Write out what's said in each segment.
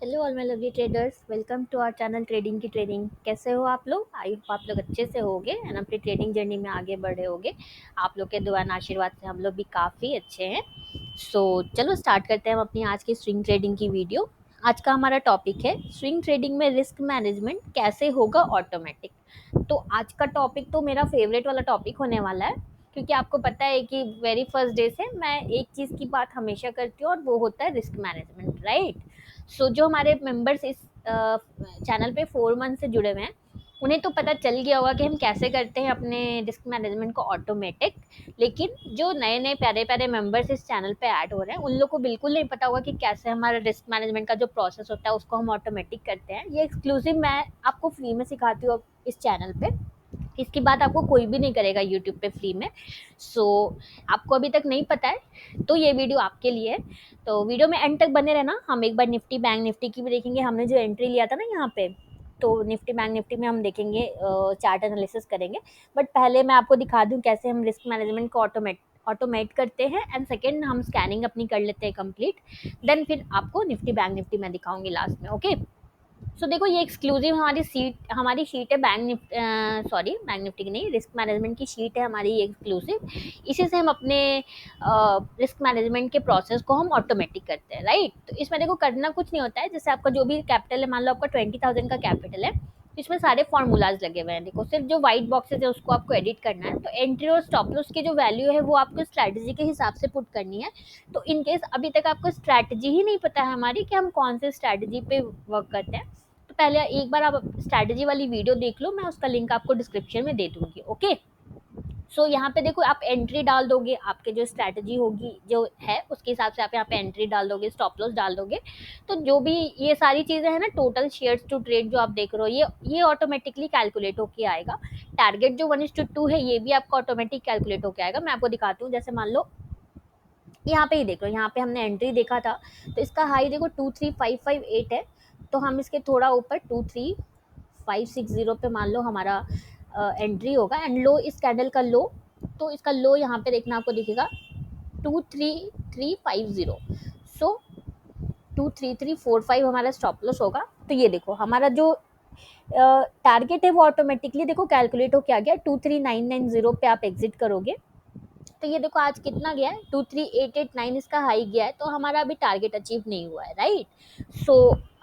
Hello all my lovely traders, welcome to our channel trading की training. कैसे हो आप लोग? आई होप आप लोग अच्छे से होगे एंड अपनी ट्रेडिंग जर्नी में आगे बढ़े होगे। आप लोग के दुआ और आशीर्वाद से हम लोग भी काफ़ी अच्छे हैं। चलो स्टार्ट करते हैं हम अपनी आज की स्विंग ट्रेडिंग की वीडियो। आज का हमारा टॉपिक है स्विंग ट्रेडिंग में रिस्क मैनेजमेंट कैसे होगा ऑटोमेटिक। तो आज का टॉपिक तो मेरा फेवरेट वाला टॉपिक होने वाला है, क्योंकि आपको पता है कि वेरी फर्स्ट डे से मैं एक चीज़ की बात हमेशा करती हूँ और वो होता है रिस्क मैनेजमेंट, राइट। जो हमारे मेंबर्स इस चैनल पे 4 मंथ से जुड़े हुए हैं, उन्हें तो पता चल गया होगा कि हम कैसे करते हैं अपने रिस्क मैनेजमेंट को ऑटोमेटिक। लेकिन जो नए नए प्यारे प्यारे मेंबर्स इस चैनल पे ऐड हो रहे हैं, उन लोग को बिल्कुल नहीं पता होगा कि कैसे हमारा रिस्क मैनेजमेंट का जो प्रोसेस होता है उसको हम ऑटोमेटिक करते हैं। ये एक्सक्लूसिव मैं आपको फ्री में सिखाती हूँ इस चैनल पे। इसकी बात आपको कोई भी नहीं करेगा यूट्यूब पे फ्री में। सो आपको अभी तक नहीं पता है तो ये वीडियो आपके लिए है। तो वीडियो में एंड तक बने रहना। हम एक बार निफ्टी बैंक निफ्टी की भी देखेंगे। हमने जो एंट्री लिया था ना यहाँ पे, तो निफ्टी बैंक निफ्टी में हम देखेंगे, चार्ट एनालिसिस करेंगे। बट पहले मैं आपको दिखा दूँ कैसे हम रिस्क मैनेजमेंट को ऑटोमेट करते हैं, एंड सेकेंड हम स्कैनिंग अपनी कर लेते हैं कंप्लीट। देन फिर आपको निफ्टी बैंक निफ्टी मैं दिखाऊंगी लास्ट में, ओके। देखो, ये एक्सक्लूसिव हमारी शीट है bank Nifty, sorry bank Nifty की नहीं, रिस्क मैनेजमेंट की शीट है हमारी ये एक्सक्लूसिव। इसी से हम अपने रिस्क मैनेजमेंट के प्रोसेस को हम ऑटोमेटिक करते हैं, राइट। तो इसमें देखो करना कुछ नहीं होता है। जैसे आपका जो भी कैपिटल है, मान लो आपका 20,000 का कैपिटल है, तो इसमें सारे फॉर्मूलाज लगे हुए हैं। देखो, सिर्फ जो व्हाइट बॉक्सेस है उसको आपको एडिट करना है। तो एंट्री और स्टॉप लॉस की जो वैल्यू है वो आपको स्ट्रैटेजी के हिसाब से पुट करनी है। तो इन केस अभी तक आपको स्ट्रैटेजी ही नहीं पता है हमारी कि हम कौन से स्ट्रैटेजी पे वर्क करते हैं, तो पहले एक बार आप स्ट्रैटेजी वाली वीडियो देख लो। मैं उसका लिंक आपको डिस्क्रिप्शन में दे दूंगी, ओके। यहाँ पे देखो, आप एंट्री डाल दोगे, आपके जो स्ट्रैटेजी होगी जो है उसके हिसाब से आप यहाँ पे एंट्री डाल दोगे, स्टॉप लॉस डाल दोगे। तो जो भी ये सारी चीज़ें हैं ना, टोटल शेयर्स टू ट्रेड जो आप देख रहे हो, ये ऑटोमेटिकली कैलकुलेट होके आएगा। टारगेट जो 1:2 है ये भी आपका ऑटोमेटिक कैलकुलेट होके आएगा। मैं आपको दिखाती हूँ। जैसे मान लो यहाँ पे ही देख लो, यहाँ पे हमने एंट्री देखा था, तो इसका हाई देखो 23,558 है। तो हम इसके थोड़ा ऊपर 23,560 पे मान लो हमारा एंट्री होगा, एंड लो इस कैंडल का लो। तो इसका लो यहाँ पे देखना आपको दिखेगा 23350। सो 23345 हमारा स्टॉप लॉस होगा। तो ये देखो हमारा जो टारगेट है वो ऑटोमेटिकली देखो कैलकुलेट हो क्या गया, 23990 पे आप एग्जिट करोगे। तो ये देखो आज कितना गया है, 23889 इसका हाई गया है। तो हमारा अभी टारगेट अचीव नहीं हुआ है, राइट।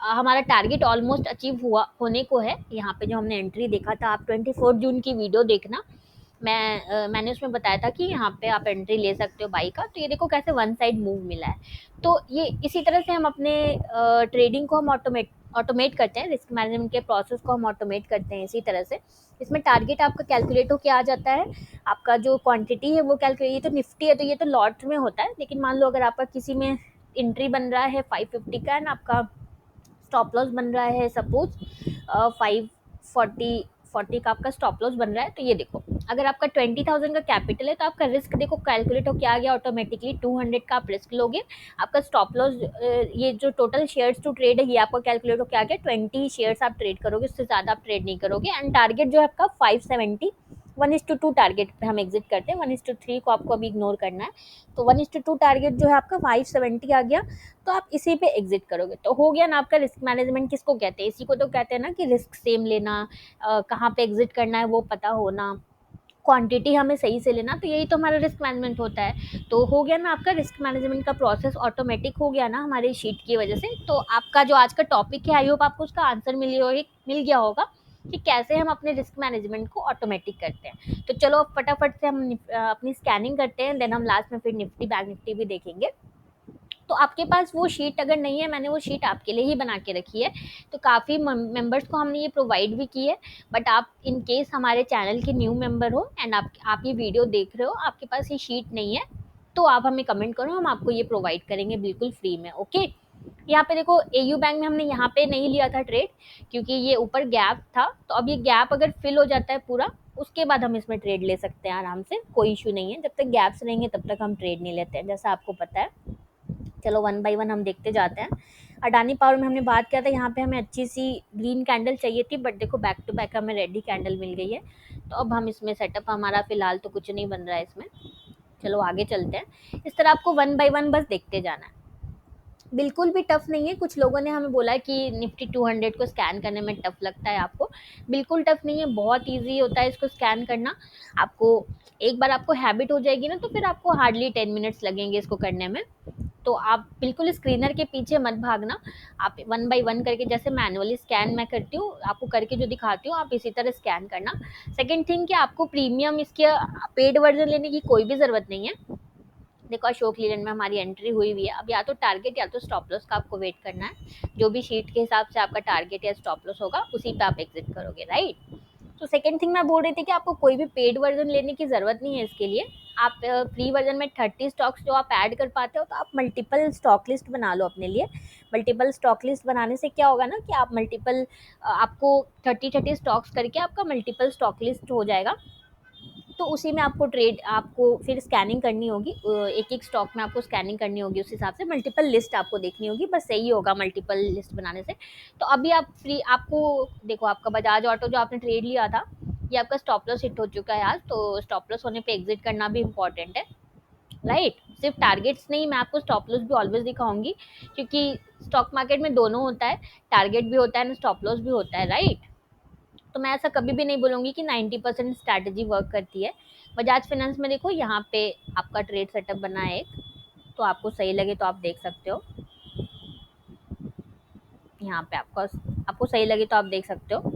हमारा टारगेट ऑलमोस्ट अचीव हुआ होने को है। यहाँ पे जो हमने एंट्री देखा था, आप 24 जून की वीडियो देखना। मैंने उसमें बताया था कि यहाँ पे आप एंट्री ले सकते हो बाई का। तो ये देखो कैसे वन साइड मूव मिला है। तो ये इसी तरह से हम अपने ट्रेडिंग को हम ऑटोमेट करते हैं, रिस्क मैनेजमेंट के प्रोसेस को हम ऑटोमेट करते हैं इसी तरह से। इसमें टारगेट आपका कैलकुलेट होकर आ जाता है। आपका जो क्वांटिटी है वो कैलकुलेट, ये तो निफ्टी है तो ये तो लॉट में होता है। लेकिन मान लो अगर आपका किसी में एंट्री बन रहा है 550 का, एंड आपका स्टॉप लॉस बन रहा है सपोज 540 का आपका स्टॉप लॉस बन रहा है। तो ये देखो, अगर आपका 20,000 का कैपिटल है तो आपका रिस्क देखो कैलकुलेट हो क्या आ गया ऑटोमेटिकली, 200 का आप रिस्क लोगे। आपका स्टॉप लॉस, ये जो टोटल शेयर्स टू ट्रेड है ये आपको कैलकुलेट हो क्या आ गया, 20 शेयर्स आप ट्रेड करोगे, उससे ज़्यादा आप ट्रेड नहीं करोगे। एंड टारगेट जो है आपका 570, 1:2 टारगेट पे हम एग्जिट करते हैं। 1:3 को आपको अभी इग्नोर करना है। तो 1:2 टारगेट जो है आपका 570 आ गया, तो आप इसी पे एग्जिट करोगे। तो हो गया ना आपका रिस्क मैनेजमेंट। किसको कहते हैं? इसी को तो कहते हैं ना कि रिस्क सेम लेना, कहाँ पे एग्जिट करना है वो पता होना, क्वांटिटी हमें सही से लेना। तो यही तो हमारा रिस्क मैनेजमेंट होता है। तो हो गया ना आपका रिस्क मैनेजमेंट का प्रोसेस ऑटोमेटिक हो गया ना हमारे शीट की वजह से। तो आपका जो आज का टॉपिक है, आई होप आपको उसका आंसर मिल गया होगा कि कैसे हम अपने रिस्क मैनेजमेंट को ऑटोमेटिक करते हैं। तो चलो अब फटाफट से हम अपनी स्कैनिंग करते हैं, देन हम लास्ट में फिर निफ्टी बैंक निफ्टी भी देखेंगे। तो आपके पास वो शीट अगर नहीं है, मैंने वो शीट आपके लिए ही बना के रखी है। तो काफ़ी मेंबर्स को हमने ये प्रोवाइड भी की है। बट आप इन केस हमारे चैनल के न्यू मेंबर हो एंड आप ये वीडियो देख रहे हो, आपके पास ये शीट नहीं है, तो आप हमें कमेंट करो, हम आपको ये प्रोवाइड करेंगे बिल्कुल फ्री में, ओके। यहाँ पे देखो, एयू बैंक में हमने यहाँ पे नहीं लिया था ट्रेड, क्योंकि ये ऊपर गैप था। तो अब ये गैप अगर फिल हो जाता है पूरा, उसके बाद हम इसमें ट्रेड ले सकते हैं आराम से, कोई इशू नहीं है। जब तक गैप्स रहेंगे तब तक हम ट्रेड नहीं लेते हैं, जैसा आपको पता है। चलो वन बाय वन हम देखते जाते हैं। अडानी पावर में हमने बात किया था, यहाँ पे हमें अच्छी सी ग्रीन कैंडल चाहिए थी, बट देखो बैक टू बैक हमें रेडी कैंडल मिल गई है। तो अब हम इसमें सेटअप हमारा फिलहाल तो कुछ नहीं बन रहा है इसमें। चलो आगे चलते हैं। इस तरह आपको वन बाय वन बस देखते जाना है। बिल्कुल भी टफ नहीं है। कुछ लोगों ने हमें बोला कि निफ्टी 200 को स्कैन करने में टफ लगता है आपको। बिल्कुल टफ नहीं है, बहुत इजी होता है इसको स्कैन करना। आपको एक बार आपको हैबिट हो जाएगी ना, तो फिर आपको हार्डली 10 मिनट्स लगेंगे इसको करने में। तो आप बिल्कुल स्क्रीनर के पीछे मत भागना। आप वन बाय वन करके, जैसे मैनुअली स्कैन मैं करती हूँ आपको करके जो दिखाती हूँ, आप इसी तरह स्कैन करना। सेकंड थिंग कि आपको प्रीमियम इसके पेड वर्जन लेने की कोई भी ज़रूरत नहीं है। देखो अशोक लीलैंड में हमारी एंट्री हुई हुई है। अब या तो टारगेट या तो स्टॉप लॉस का आपको वेट करना है। जो भी शीट के हिसाब से आपका टारगेट या स्टॉप लॉस होगा उसी पे आप एग्जिट करोगे, राइट। तो सेकंड थिंग मैं बोल रही थी कि आपको कोई भी पेड वर्जन लेने की ज़रूरत नहीं है इसके लिए। आप फ्री वर्जन में 30 स्टॉक्स जो आप ऐड कर पाते हो, तो आप मल्टीपल स्टॉक लिस्ट बना लो अपने लिए। मल्टीपल स्टॉक लिस्ट बनाने से क्या होगा ना कि आप मल्टीपल आपको 30 स्टॉक्स करके आपका मल्टीपल स्टॉक लिस्ट हो जाएगा। तो उसी में आपको ट्रेड, आपको फिर स्कैनिंग करनी होगी, एक एक स्टॉक में आपको स्कैनिंग करनी होगी। उस हिसाब से मल्टीपल लिस्ट आपको देखनी होगी, बस सही होगा मल्टीपल लिस्ट बनाने से। तो अभी आप फ्री, आपको देखो आपका बजाज ऑटो जो आपने ट्रेड लिया था, ये आपका स्टॉप लॉस हिट हो चुका है आज। तो स्टॉप लॉस होने पे एग्जिट करना भी इंपॉर्टेंट है, राइट। सिर्फ टारगेट्स नहीं, मैं आपको स्टॉप लॉस भी ऑलवेज दिखाऊंगी, क्योंकि स्टॉक मार्केट में दोनों होता है, टारगेट भी होता है ना स्टॉप लॉस भी होता है, राइट। तो मैं ऐसा कभी भी नहीं बोलूँगी कि 90% स्ट्रैटेजी वर्क करती है। बजाज फाइनेंस में देखो यहाँ पे आपका ट्रेड सेटअप बना है एक, तो आपको सही लगे तो आप देख सकते हो। यहाँ पे आपको आपको सही लगे तो आप देख सकते हो।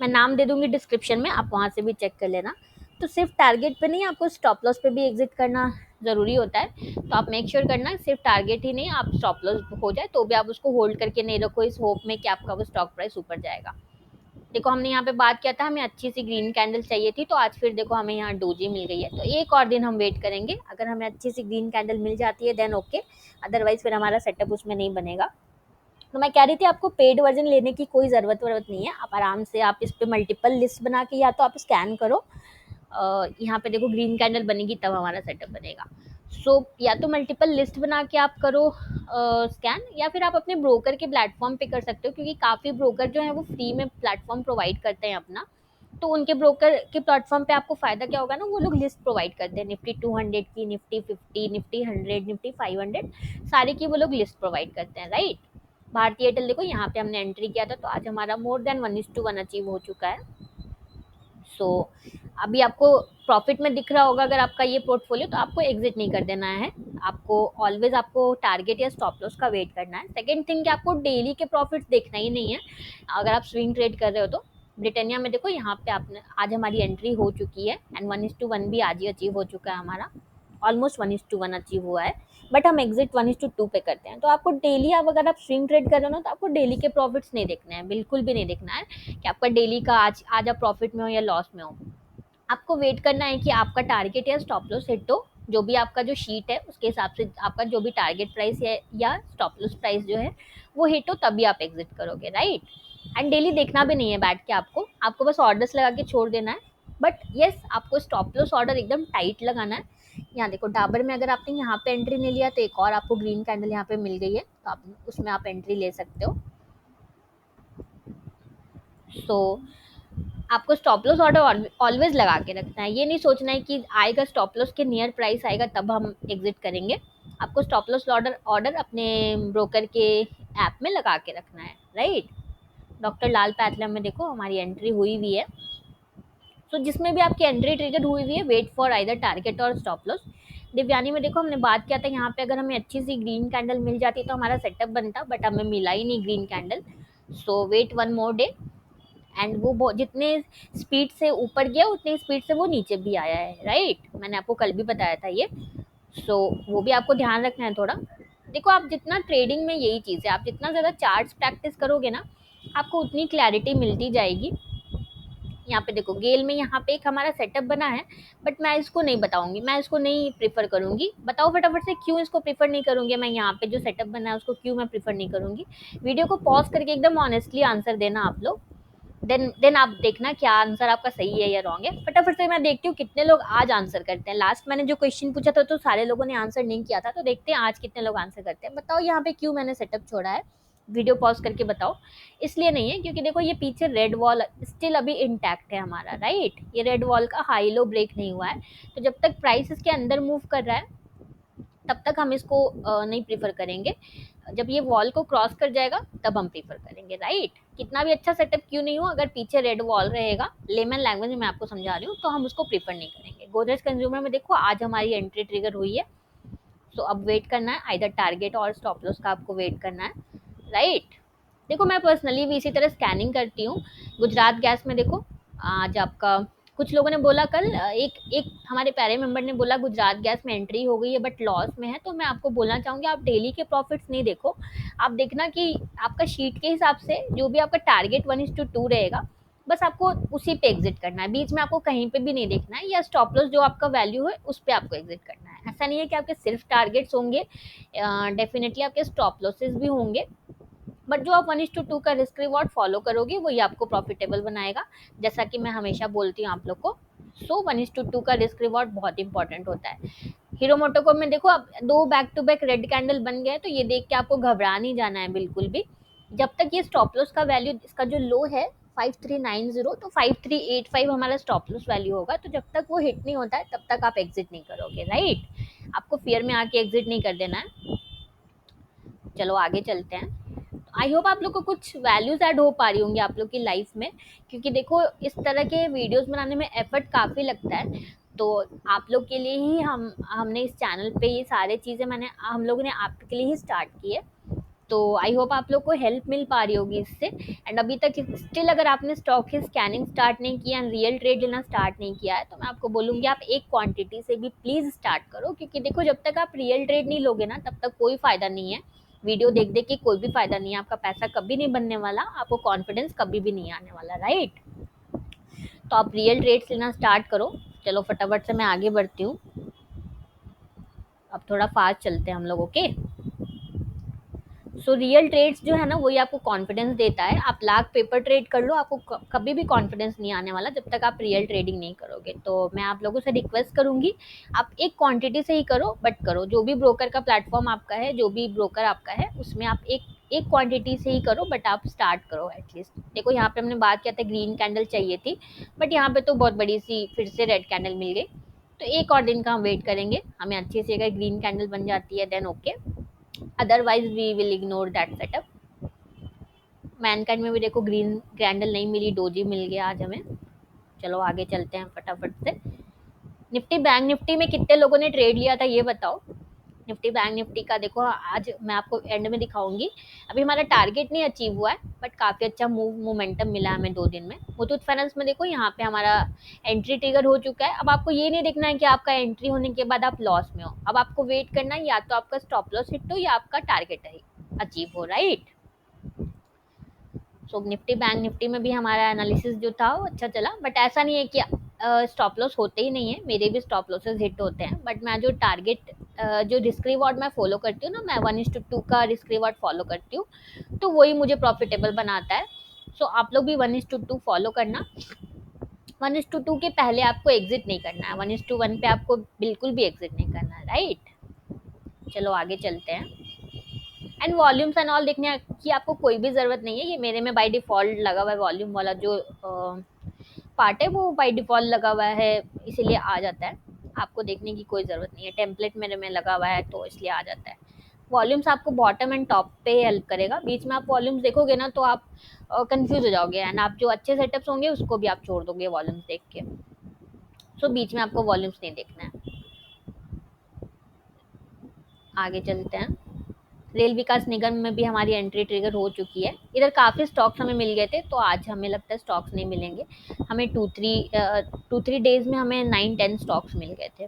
मैं नाम दे दूंगी डिस्क्रिप्शन में, आप वहाँ से भी चेक कर लेना। तो सिर्फ टारगेट पे नहीं, आपको स्टॉप लॉस पे भी एग्जिट करना ज़रूरी होता है। तो आप मेक श्योर करना सिर्फ टारगेट ही नहीं, आप स्टॉप लॉस हो जाए तो भी आप उसको होल्ड करके नहीं रखो इस होप में कि आपका वो स्टॉक प्राइस ऊपर जाएगा। देखो हमने यहाँ पे बात किया था हमें अच्छी सी ग्रीन कैंडल चाहिए थी, तो आज फिर देखो हमें यहाँ डोजी मिल गई है। तो एक और दिन हम वेट करेंगे, अगर हमें अच्छी सी ग्रीन कैंडल मिल जाती है देन ओके, अदरवाइज फिर हमारा सेटअप उसमें नहीं बनेगा। तो मैं कह रही थी आपको पेड वर्जन लेने की कोई ज़रूरत वरूरत नहीं है। आप आराम से आप इस पे मल्टीपल लिस्ट बना के या तो आप स्कैन करो, यहाँ पे देखो ग्रीन कैंडल बनेगी तब हमारा सेटअप बनेगा। या तो मल्टीपल लिस्ट बना के आप करो स्कैन, या फिर आप अपने ब्रोकर के प्लेटफॉर्म पे कर सकते हो, क्योंकि काफ़ी ब्रोकर जो है वो फ्री में प्लेटफॉर्म प्रोवाइड करते हैं अपना। तो उनके ब्रोकर के प्लेटफॉर्म पे आपको फ़ायदा क्या होगा ना, वो लोग लिस्ट प्रोवाइड करते हैं निफ्टी 200 की, निफ्टी 50, निफ्टी 100, निफ्टी 500, सारे की वो लोग लिस्ट प्रोवाइड करते हैं, राइट। भारतीय एयरटेल देखो यहाँ पे हमने एंट्री किया था, तो आज हमारा मोर देन 1:1 अचीव हो चुका है। सो अभी आपको प्रॉफिट में दिख रहा होगा अगर आपका ये पोर्टफोलियो, तो आपको एग्जिट नहीं कर देना है। आपको ऑलवेज आपको टारगेट या स्टॉप लॉस का वेट करना है। सेकंड थिंग कि आपको डेली के प्रॉफिट्स देखना ही नहीं है अगर आप स्विंग ट्रेड कर रहे हो तो। ब्रिटानिया में देखो यहाँ पे आपने आज हमारी एंट्री हो चुकी है, एंड 1:1 भी आज ही अचीव हो चुका है हमारा। ऑलमोस्ट 1:1 अचीव हुआ है, बट हम एग्जिट 1:2 पे करते हैं। तो आपको डेली, आप अगर आप स्विंग ट्रेड कर रहे हो ना, तो आपको डेली के प्रॉफिट्स नहीं देखने हैं, बिल्कुल भी नहीं देखना है कि आपका डेली का आज आज आप प्रॉफिट में हो या लॉस में हो। आपको वेट करना है कि आपका टारगेट या स्टॉप लॉस हिट हो। जो भी आपका जो शीट है उसके हिसाब से आपका जो भी टारगेट प्राइस है या स्टॉप लॉस प्राइस जो है वो हिट हो, तभी आप एग्जिट करोगे, राइट। एंड डेली देखना भी नहीं है बैठ के, आपको आपको बस ऑर्डर्स लगा के छोड़ देना है। बट येस, आपको स्टॉप लॉस ऑर्डर एकदम टाइट लगाना है। यहाँ देखो डाबर में अगर आपने यहाँ पे एंट्री नहीं लिया, तो एक और आपको ग्रीन कैंडल यहाँ पे मिल गई है, तो आप उसमें आप एंट्री ले सकते हो। सो आपको स्टॉप लॉस ऑर्डर ऑलवेज लगा के रखना है। ये नहीं सोचना है कि आएगा स्टॉप लॉस के नियर प्राइस आएगा तब हम एग्जिट करेंगे। आपको स्टॉप लॉस ऑर्डर ऑर्डर अपने ब्रोकर के ऐप में लगा के रखना है, राइट। डॉक्टर लाल पैथलम में देखो हमारी एंट्री हुई हुई है। तो जिसमें भी आपकी एंट्री ट्रिगर हुई हुई है, वेट फॉर आइदर टारगेट और स्टॉप लॉस। दिव्यानी में देखो हमने बात किया था, यहाँ पे अगर हमें अच्छी सी ग्रीन कैंडल मिल जाती तो हमारा सेटअप बनता, बट हमें मिला ही नहीं green candle. So wait one more day. And वो जितने स्पीड से ऊपर गया उतनी स्पीड से वो नीचे भी आया है, राइट। मैंने आपको कल भी बताया था ये। वो भी आपको ध्यान रखना है थोड़ा। देखो आप जितना ट्रेडिंग में यही चीज़ है, आप जितना ज़्यादा चार्ट्स प्रैक्टिस करोगे ना, आपको उतनी क्लैरिटी मिलती जाएगी। यहाँ पे देखो गेल में यहाँ पे एक हमारा सेटअप बना है, बट मैं इसको नहीं बताऊंगी, मैं इसको नहीं प्रीफर करूंगी। बताओ फटाफट से क्यों इसको प्रीफर नहीं करूंगी मैं, यहाँ पे जो सेटअप बना है उसको क्यों मैं प्रीफर नहीं करूंगी। वीडियो को पॉज करके एकदम ऑनेस्टली आंसर देना आप लोग। देन आप देखना क्या आंसर आपका सही है या रॉन्ग है। फटाफट से मैं देखती हूँ कितने लोग आज आंसर करते हैं। लास्ट मैंने जो क्वेश्चन पूछा था तो सारे लोगों ने आंसर नहीं किया था, तो देखते हैं आज कितने लोग आंसर करते हैं। बताओ यहाँ पे क्यों मैंने सेटअप छोड़ा है, वीडियो पॉज करके बताओ। इसलिए नहीं है क्योंकि देखो ये पीछे रेड वॉल स्टिल अभी इंटैक्ट है हमारा, राइट। ये रेड वॉल का हाई लो ब्रेक नहीं हुआ है। तो जब तक प्राइस इसके अंदर मूव कर रहा है तब तक हम इसको नहीं प्रीफर करेंगे। जब ये वॉल को क्रॉस कर जाएगा तब हम प्रीफर करेंगे, राइट। कितना भी अच्छा सेटअप क्यों नहीं हो, अगर पीछे रेड वॉल रहेगा, लेमन लैंग्वेज में मैं आपको समझा रही हूँ, तो हम उसको प्रीफर नहीं करेंगे। गोदरेज कंज्यूमर में देखो आज हमारी एंट्री ट्रिगर हुई है, तो अब वेट करना है, आइदर टारगेट और स्टॉप लॉस का आपको वेट करना है, राइट। देखो मैं पर्सनली भी इसी तरह स्कैनिंग करती हूँ। गुजरात गैस में देखो आज आपका, कुछ लोगों ने बोला कल, एक एक हमारे प्यारे मेंबर ने बोला गुजरात गैस में एंट्री हो गई है बट लॉस में है, तो मैं आपको बोलना चाहूंगी आप डेली के प्रॉफिट्स नहीं देखो, आप देखना कि आपका शीट के हिसाब से जो भी आपका टारगेट 1:2 रहेगा, बस आपको उसी पे एग्जिट करना है, बीच में आपको कहीं पे भी नहीं देखना है, या स्टॉप लॉस जो आपका वैल्यू है उस पे आपको एग्जिट करना है। ऐसा नहीं है कि आपके सिर्फ टारगेट्स होंगे, डेफिनेटली आपके स्टॉप लॉसेस भी होंगे, बट जो आप 1:2 का रिस्क रिवॉर्ड फॉलो करोगे वही आपको प्रॉफिटेबल बनाएगा, जैसा कि मैं हमेशा बोलती हूँ आप लोग को। सो 1:2 का रिस्क रिवॉर्ड बहुत इंपॉर्टेंट होता है। हीरो मोटोकॉर्प में देखो अब दो back to back red candle बन गए, तो ये देख के आपको घबरा नहीं जाना है बिल्कुल भी। जब तक ये स्टॉप लॉस का वैल्यू, इसका जो लो है 5390, तो 5385 हमारा स्टॉप लॉस वैल्यू होगा, तो जब तक वो हिट नहीं होता है तब तक आप एग्जिट नहीं करोगे, राइट। आपको फियर में आके एग्जिट नहीं कर देना है। चलो आगे चलते हैं। आई होप आप लोग को कुछ वैल्यूज ऐड हो पा रही होंगी आप लोग की लाइफ में, क्योंकि देखो इस तरह के वीडियोस बनाने में एफर्ट काफ़ी लगता है, तो आप लोग के लिए ही हमने इस चैनल पे ये सारे चीज़ें हम लोगों ने आपके लिए ही स्टार्ट की है, तो आई होप आप लोग को हेल्प मिल पा रही होगी इससे। एंड अभी तक स्टिल अगर आपने स्टॉक की स्कैनिंग स्टार्ट नहीं किया, रियल ट्रेड लेना स्टार्ट नहीं किया है, तो मैं आपको बोलूँगी आप एक क्वांटिटी से भी प्लीज़ स्टार्ट करो, क्योंकि देखो जब तक आप रियल ट्रेड नहीं लोगे ना तब तक कोई फ़ायदा नहीं है। वीडियो देख देख के कोई भी फ़ायदा नहीं है, आपका पैसा कभी नहीं बनने वाला, आपको कॉन्फिडेंस कभी भी नहीं आने वाला, राइट। तो आप रियल ट्रेड्स लेना स्टार्ट करो। चलो फटाफट से मैं आगे बढ़ती हूँ, अब थोड़ा फास्ट चलते हैं हम लोग, ओके। सो रियल ट्रेड्स जो है ना वही आपको कॉन्फिडेंस देता है। आप लाख पेपर ट्रेड कर लो, आपको कभी भी कॉन्फिडेंस नहीं आने वाला जब तक आप रियल ट्रेडिंग नहीं करोगे। तो मैं आप लोगों से रिक्वेस्ट करूंगी आप एक क्वांटिटी से ही करो, बट करो। जो भी ब्रोकर का प्लेटफॉर्म आपका है, जो भी ब्रोकर आपका है, उसमें आप एक एक क्वांटिटी से ही करो, बट आप स्टार्ट करो एटलीस्ट। देखो यहाँ पे हमने बात किया था ग्रीन कैंडल चाहिए थी, बट यहाँ पे तो बहुत बड़ी सी फिर से रेड कैंडल मिल गई, तो एक और दिन का हम वेट करेंगे, हमें अच्छी सी अगर ग्रीन कैंडल बन जाती है then okay, otherwise we will ignore that setup. Mankind में भी देखो ग्रीन कैंडल नहीं मिली, डोजी मिल गया आज हमें। चलो आगे चलते हैं फटाफट से। निफ्टी बैंक निफ्टी में कितने लोगों ने ट्रेड लिया था ये बताओ। निफ्टी बैंक निफ्टी का देखो आज मैं आपको एंड में दिखाऊंगी। अभी हमारा टारगेट नहीं अचीव हुआ है, बट काफ़ी अच्छा मोमेंटम मिला हमें 2 दिन में। मुथूट फाइनेंस में देखो यहाँ पे हमारा एंट्री ट्रिगर हो चुका है। अब आपको ये नहीं देखना है कि आपका एंट्री होने के बाद आप लॉस में हो, अब आपको वेट करना है या तो आपका स्टॉप लॉस हिट हो या आपका टारगेट अचीव हो, राइट। सो निफ्टी बैंक निफ्टी में भी हमारा एनालिसिस जो था वो अच्छा चला, बट ऐसा नहीं है कि स्टॉप लॉस होते ही नहीं है, मेरे भी स्टॉप लॉसेस हिट होते हैं, बट मैं जो टारगेट जो रिस्क रिवॉर्ड मैं फॉलो करती हूँ ना, मैं 1:2 का रिस्क रिवॉर्ड फॉलो करती हूँ, तो वही मुझे प्रॉफिटेबल बनाता है। सो आप लोग भी 1:2 फॉलो करना। 1:2 के पहले आपको एग्जिट नहीं करना है, 1:1 पे आपको बिल्कुल भी एग्जिट नहीं करना है, राइट। चलो आगे चलते हैं। एंड वॉल्यूम्स एंड ऑल देखने की आपको कोई भी ज़रूरत नहीं है, ये मेरे में बाय डिफ़ॉल्ट लगा हुआ है, वॉल्यूम वाला जो पार्ट है वो बाय डिफ़ॉल्ट लगा हुआ है, इसीलिए आ जाता है। आपको देखने की कोई ज़रूरत नहीं है, टेम्पलेट मेरे में लगा हुआ है तो इसलिए आ जाता है। वॉल्यूम्स आपको बॉटम एंड टॉप पे हेल्प करेगा, बीच में आप वॉल्यूम्स देखोगे ना तो आप कंफ्यूज हो जाओगे, एंड आप जो अच्छे सेटअप्स होंगे उसको भी आप छोड़ दोगे वॉल्यूम्स देख के। सो बीच में आपको वॉल्यूम्स नहीं देखना है। आगे चलते हैं। रेल विकास निगम में भी हमारी एंट्री ट्रिगर हो चुकी है। इधर काफ़ी स्टॉक्स हमें मिल गए थे, तो आज हमें लगता है स्टॉक्स नहीं मिलेंगे हमें। 2-3 डेज में हमें 9-10 स्टॉक्स मिल गए थे।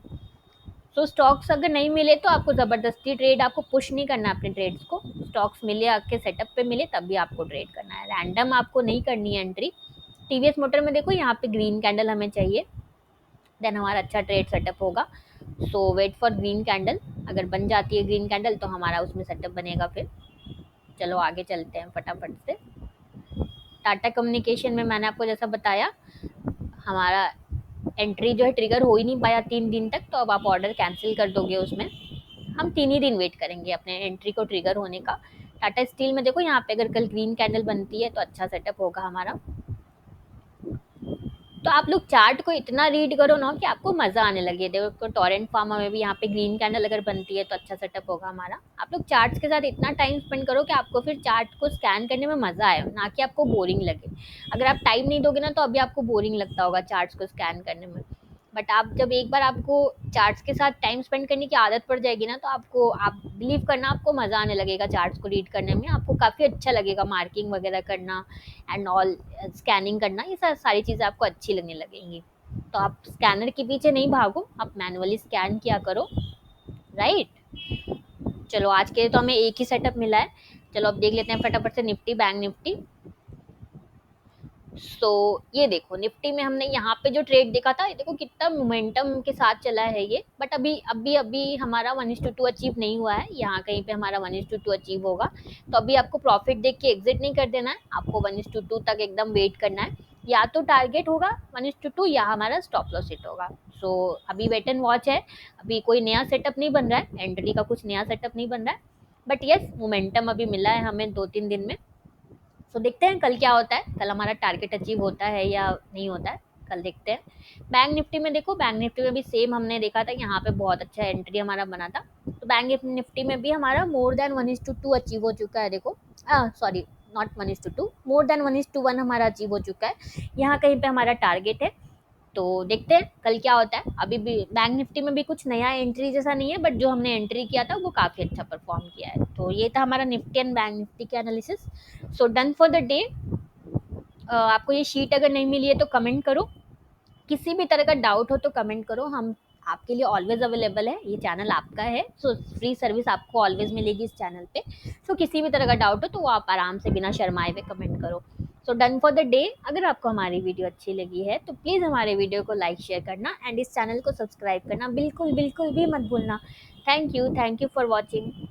तो स्टॉक्स अगर नहीं मिले तो आपको ज़बरदस्ती ट्रेड, आपको पुश नहीं करना अपने ट्रेड्स को। स्टॉक्स मिले, आपके सेटअप पे मिले तब भी आपको ट्रेड करना है, रैंडम आपको नहीं करनी है एंट्री। टीवीएस मोटर में देखो यहाँ पे ग्रीन कैंडल हमें चाहिए, देन हमारा अच्छा ट्रेड सेटअप होगा। सो वेट फॉर ग्रीन कैंडल, अगर बन जाती है ग्रीन कैंडल तो हमारा उसमें सेटअप बनेगा फिर। चलो आगे चलते हैं फटाफट से। टाटा कम्युनिकेशन में मैंने आपको जैसा बताया, हमारा एंट्री जो है ट्रिगर हो ही नहीं पाया 3 दिन तक, तो अब आप ऑर्डर कैंसिल कर दोगे उसमें। हम 3 ही दिन वेट करेंगे अपने एंट्री को ट्रिगर होने का। टाटा स्टील में देखो यहाँ पे अगर कल ग्रीन कैंडल बनती है तो अच्छा सेटअप होगा हमारा। तो आप लोग चार्ट को इतना रीड करो ना कि आपको मजा आने लगे। देखो टोरेंट फार्मा में भी यहाँ पे ग्रीन कैंडल अगर बनती है तो अच्छा सेटअप होगा हमारा। आप लोग चार्ट्स के साथ इतना टाइम स्पेंड करो कि आपको फिर चार्ट को स्कैन करने में मजा आए, ना कि आपको बोरिंग लगे। अगर आप टाइम नहीं दोगे ना तो अभी आपको बोरिंग लगता होगा चार्ट्स को स्कैन करने में। बट आप जब एक बार आपको चार्ट्स के साथ टाइम स्पेंड करने की आदत पड़ जाएगी ना, तो आपको, आप बिलीव करना, आपको मजा आने लगेगा चार्ट्स को रीड करने में। आपको काफी अच्छा लगेगा मार्किंग वगैरह करना एंड ऑल, स्कैनिंग करना, ये सारी चीजें आपको अच्छी लगने लगेंगी। तो आप स्कैनर के पीछे नहीं भागो, आप मैनुअली स्कैन किया करो। राइट। चलो आज के लिए तो हमें एक ही सेटअप मिला है। चलो अब देख लेते हैं फटाफट से निफ्टी बैंक निफ्टी। सो ये देखो निफ्टी में हमने यहाँ पे जो ट्रेड देखा था, ये देखो कितना मोमेंटम के साथ चला है ये। बट अभी अभी अभी हमारा 1:2 अचीव नहीं हुआ है, यहाँ कहीं पे हमारा 1:2 अचीव होगा। तो अभी आपको प्रॉफिट देख के एग्जिट नहीं कर देना है, आपको 1:2 तक एकदम वेट करना है। या तो टारगेट होगा 1:2 या हमारा स्टॉप लॉस हिट होगा। सो अभी वेट एंड वॉच है, अभी कोई नया सेटअप नहीं बन रहा है, एंट्री का कुछ नया सेटअप नहीं बन रहा है। बट यस, मोमेंटम अभी मिला है हमें 2-3 दिन में। सो देखते हैं कल क्या होता है, कल हमारा टारगेट अचीव होता है या नहीं होता है, कल देखते हैं। बैंक निफ्टी में देखो, बैंक निफ्टी में भी सेम हमने देखा था, यहाँ पे बहुत अच्छा एंट्री हमारा बना था। तो बैंक निफ्टी में भी हमारा मोर देन 1:2 अचीव हो चुका है। देखो सॉरी, नॉट 1:2, मोर देन 1:1 हमारा अचीव हो चुका है। यहाँ कहीं पे हमारा टारगेट है। तो देखते हैं कल क्या होता है। अभी भी बैंक निफ्टी में भी कुछ नया एंट्री जैसा नहीं है, बट जो हमने एंट्री किया था वो काफ़ी अच्छा परफॉर्म किया है। तो ये था हमारा निफ्टी एंड बैंक निफ्टी के analysis. So done for the day. आपको ये शीट अगर नहीं मिली है तो कमेंट करो, किसी भी तरह का डाउट हो तो कमेंट करो, हम आपके लिए ऑलवेज अवेलेबल है। ये चैनल आपका है, सो फ्री सर्विस आपको ऑलवेज मिलेगी इस चैनल पे। सो किसी भी तरह का डाउट हो तो वो आप आराम से बिना शर्माए हुए कमेंट करो। So done for the day. अगर आपको हमारी वीडियो अच्छी लगी है तो प्लीज़ हमारे वीडियो को लाइक शेयर करना एंड इस चैनल को सब्सक्राइब करना बिल्कुल बिल्कुल भी मत भूलना। Thank you for watching.